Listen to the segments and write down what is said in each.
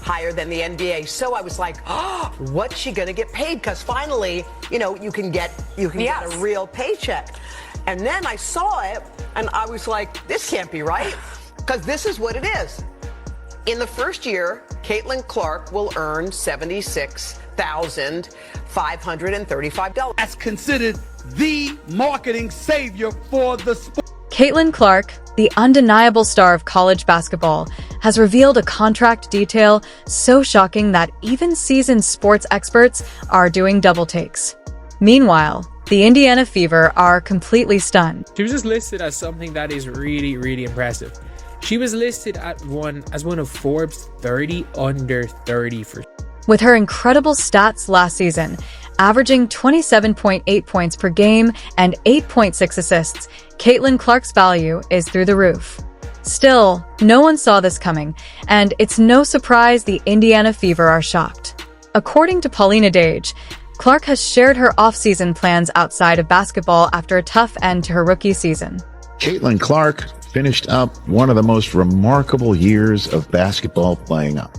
higher than the NBA. So I was like, oh, what's she going to get paid? Because finally, you know, you can get a real paycheck. And then I saw it, and I was like, this can't be right, because this is what it is. In the first year, Caitlin Clark will earn $76,535. That's considered the marketing savior for the sport. Caitlin Clark, the undeniable star of college basketball, has revealed a contract detail so shocking that even seasoned sports experts are doing double takes. Meanwhile, the Indiana Fever are completely stunned. She was just listed as something that is really, really impressive. She was listed as one of Forbes 30 under 30 for. With her incredible stats last season, averaging 27.8 points per game and 8.6 assists, Caitlin Clark's value is through the roof. Still, no one saw this coming, and it's no surprise the Indiana Fever are shocked. According to Paulina Dage, Clark has shared her off-season plans outside of basketball after a tough end to her rookie season. Caitlin Clark finished up one of the most remarkable years of basketball playing up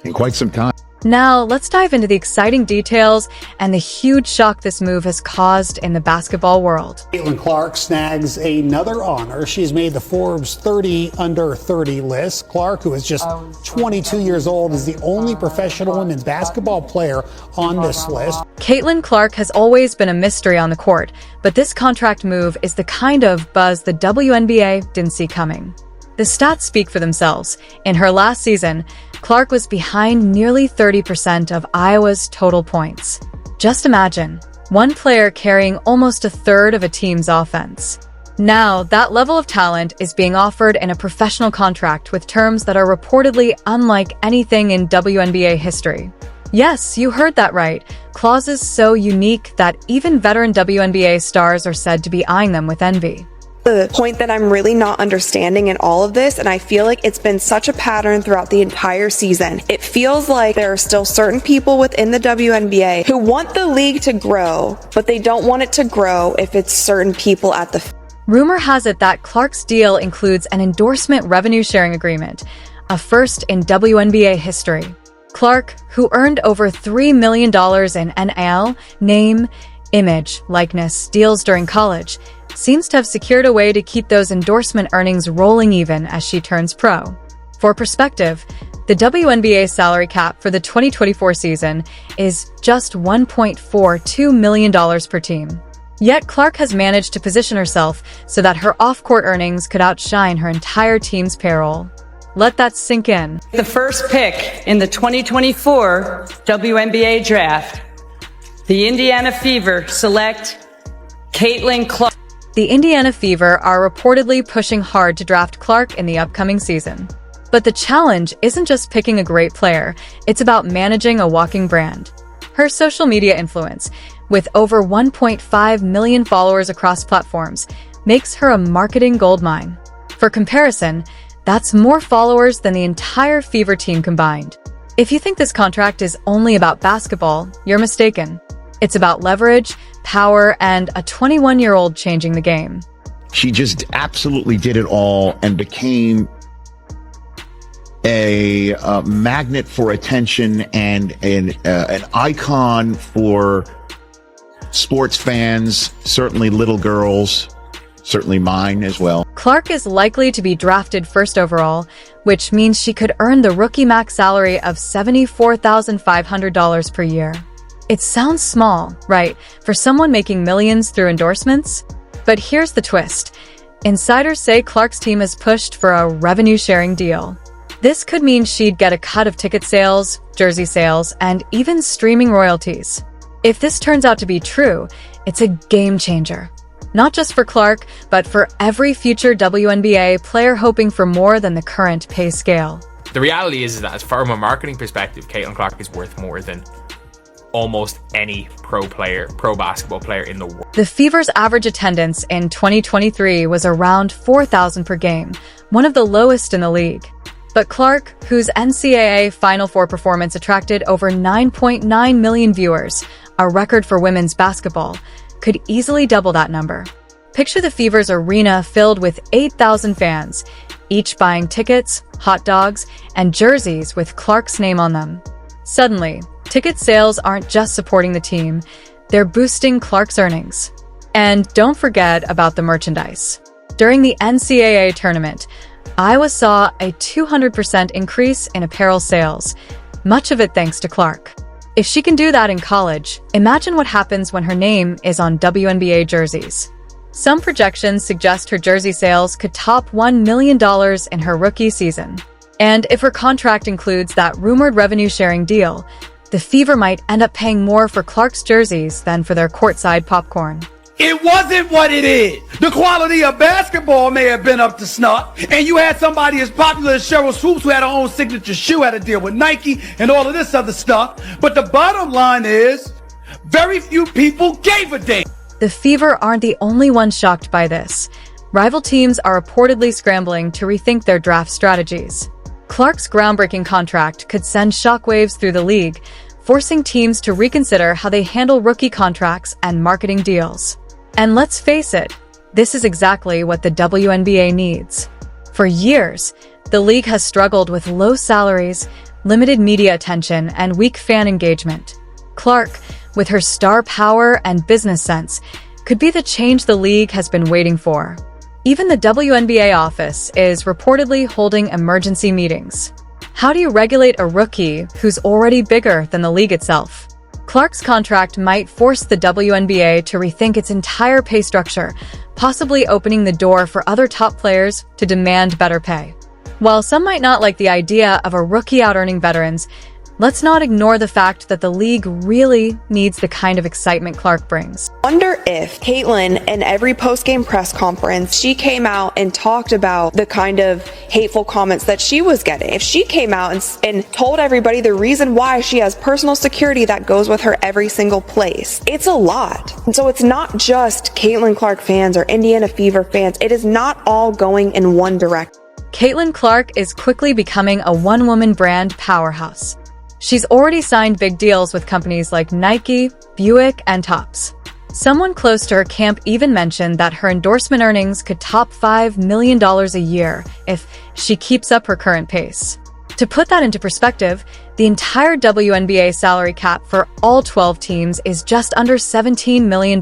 in quite some time. Now, let's dive into the exciting details and the huge shock this move has caused in the basketball world. Caitlin Clark snags another honor. She's made the Forbes 30 under 30 list. Clark, who is just 22 years old, is the only professional women's basketball player on this list. Caitlin Clark has always been a mystery on the court, but this contract move is the kind of buzz the WNBA didn't see coming. The stats speak for themselves. In her last season, Clark was behind nearly 30% of Iowa's total points. Just imagine, one player carrying almost a third of a team's offense. Now, that level of talent is being offered in a professional contract with terms that are reportedly unlike anything in WNBA history. Yes, you heard that right. Clauses so unique that even veteran WNBA stars are said to be eyeing them with envy. The point that I'm really not understanding in all of this, and I feel like it's been such a pattern throughout the entire season, it feels like there are still certain people within the WNBA who want the league to grow, but they don't want it to grow if it's certain people at the. Rumor has it that Clark's deal includes an endorsement revenue sharing agreement, a first in WNBA history. Clark, who earned over $3 million in NIL, name, image, likeness deals during college, seems to have secured a way to keep those endorsement earnings rolling even as she turns pro. For perspective, the WNBA salary cap for the 2024 season is just $1.42 million per team. Yet Clark has managed to position herself so that her off-court earnings could outshine her entire team's payroll. Let that sink in. The first pick in the 2024 WNBA draft, the Indiana Fever select Caitlin Clark. The Indiana Fever are reportedly pushing hard to draft Clark in the upcoming season. But the challenge isn't just picking a great player, it's about managing a walking brand. Her social media influence, with over 1.5 million followers across platforms, makes her a marketing goldmine. For comparison, that's more followers than the entire Fever team combined. If you think this contract is only about basketball, you're mistaken. It's about leverage, power, and a 21-year-old changing the game. She just absolutely did it all and became a magnet for attention and an icon for sports fans, certainly little girls, certainly mine as well. Clark is likely to be drafted first overall, which means she could earn the rookie max salary of $74,500 per year. It sounds small, right, for someone making millions through endorsements? But here's the twist. Insiders say Clark's team has pushed for a revenue-sharing deal. This could mean she'd get a cut of ticket sales, jersey sales, and even streaming royalties. If this turns out to be true, it's a game changer. Not just for Clark, but for every future WNBA player hoping for more than the current pay scale. The reality is that, as from a marketing perspective, Caitlin Clark is worth more than almost any pro basketball player in the world. The Fever's average attendance in 2023 was around 4,000 per game, one of the lowest in the league. But Clark, whose NCAA Final Four performance attracted over 9.9 million viewers, a record for women's basketball, could easily double that number. Picture the Fever's arena filled with 8,000 fans, each buying tickets, hot dogs, and jerseys with Clark's name on them. Suddenly, ticket sales aren't just supporting the team, they're boosting Clark's earnings. And don't forget about the merchandise. During the NCAA tournament, Iowa saw a 200% increase in apparel sales, much of it thanks to Clark. If she can do that in college, imagine what happens when her name is on WNBA jerseys. Some projections suggest her jersey sales could top $1 million in her rookie season. And if her contract includes that rumored revenue-sharing deal, the Fever might end up paying more for Clark's jerseys than for their courtside popcorn. It wasn't what it is. The quality of basketball may have been up to snuff, and you had somebody as popular as Cheryl Swoops who had her own signature shoe, had a deal with Nike and all of this other stuff. But the bottom line is, very few people gave a damn. The Fever aren't the only ones shocked by this. Rival teams are reportedly scrambling to rethink their draft strategies. Clark's groundbreaking contract could send shockwaves through the league, forcing teams to reconsider how they handle rookie contracts and marketing deals. And let's face it, this is exactly what the WNBA needs. For years, the league has struggled with low salaries, limited media attention, and weak fan engagement. Clark, with her star power and business sense, could be the change the league has been waiting for. Even the WNBA office is reportedly holding emergency meetings. How do you regulate a rookie who's already bigger than the league itself? Clark's contract might force the WNBA to rethink its entire pay structure, possibly opening the door for other top players to demand better pay. While some might not like the idea of a rookie out-earning veterans, let's not ignore the fact that the league really needs the kind of excitement Clark brings. Wonder if Caitlyn, in every post-game press conference, she came out and talked about the kind of hateful comments that she was getting. If she came out and told everybody the reason why she has personal security that goes with her every single place. It's a lot. And so it's not just Caitlyn Clark fans or Indiana Fever fans. It is not all going in one direction. Caitlyn Clark is quickly becoming a one-woman brand powerhouse. She's already signed big deals with companies like Nike, Buick, and Topps. Someone close to her camp even mentioned that her endorsement earnings could top $5 million a year if she keeps up her current pace. To put that into perspective, the entire WNBA salary cap for all 12 teams is just under $17 million.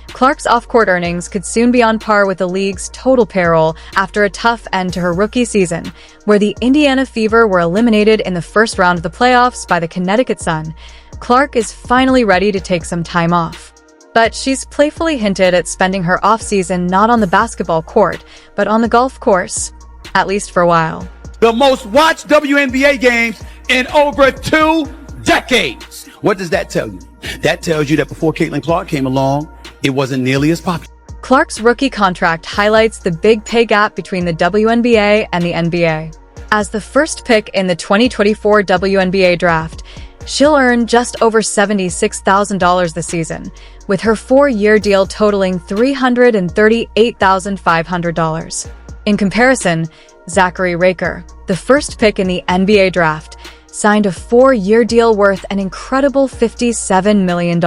Clark's off-court earnings could soon be on par with the league's total payroll after a tough end to her rookie season, where the Indiana Fever were eliminated in the first round of the playoffs by the Connecticut Sun. Clark is finally ready to take some time off. But she's playfully hinted at spending her off-season not on the basketball court, but on the golf course, at least for a while. The most watched WNBA games in over 2 decades. What does that tell you? That tells you that before Caitlyn Clark came along, it wasn't nearly as popular. Clark's rookie contract highlights the big pay gap between the WNBA and the NBA. As the first pick in the 2024 WNBA draft, she'll earn just over $76,000 this season, with her 4-year deal totaling $338,500. In comparison, Zachary Raker, the first pick in the NBA draft, signed a 4-year deal worth an incredible $57 million.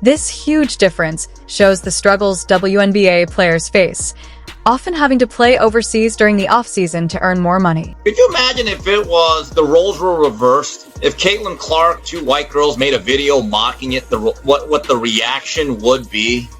This huge difference shows the struggles WNBA players face, often having to play overseas during the offseason to earn more money. Could you imagine if it was the roles were reversed? If Caitlyn Clark, 2 white girls, made a video mocking it, what the reaction would be?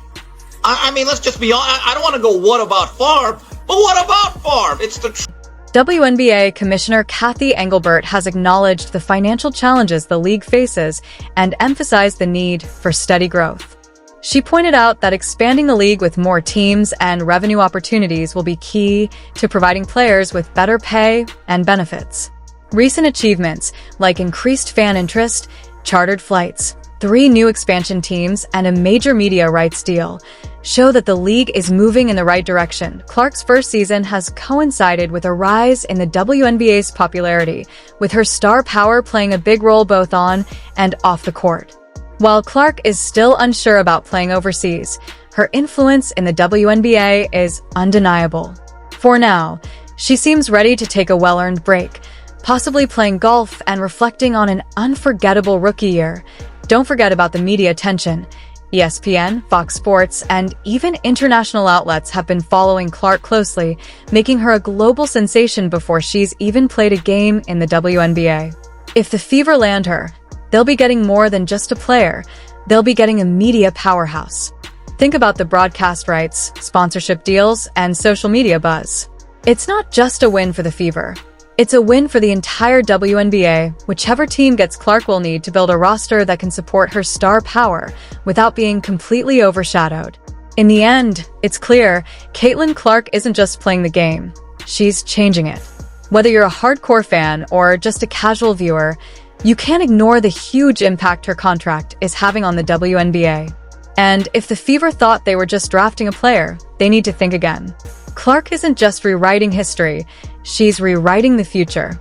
I mean, let's just be honest. I don't want to go, what about Favre? But what about Favre? It's the truth. WNBA Commissioner Cathy Engelbert has acknowledged the financial challenges the league faces and emphasized the need for steady growth. She pointed out that expanding the league with more teams and revenue opportunities will be key to providing players with better pay and benefits. Recent achievements, like increased fan interest, chartered flights, 3 new expansion teams, and a major media rights deal, show that the league is moving in the right direction. Clark's first season has coincided with a rise in the WNBA's popularity, with her star power playing a big role both on and off the court. While Clark is still unsure about playing overseas, her influence in the WNBA is undeniable. For now, she seems ready to take a well-earned break, possibly playing golf and reflecting on an unforgettable rookie year. Don't forget about the media attention. ESPN, Fox Sports, and even international outlets have been following Clark closely, making her a global sensation before she's even played a game in the WNBA. If the Fever land her, they'll be getting more than just a player. They'll be getting a media powerhouse. Think about the broadcast rights, sponsorship deals, and social media buzz. It's not just a win for the Fever. It's a win for the entire WNBA. Whichever team gets Clark will need to build a roster that can support her star power without being completely overshadowed. In the end, it's clear, Caitlin Clark isn't just playing the game. She's changing it. Whether you're a hardcore fan or just a casual viewer, you can't ignore the huge impact her contract is having on the WNBA. And if the Fever thought they were just drafting a player, they need to think again. Clark isn't just rewriting history, she's rewriting the future.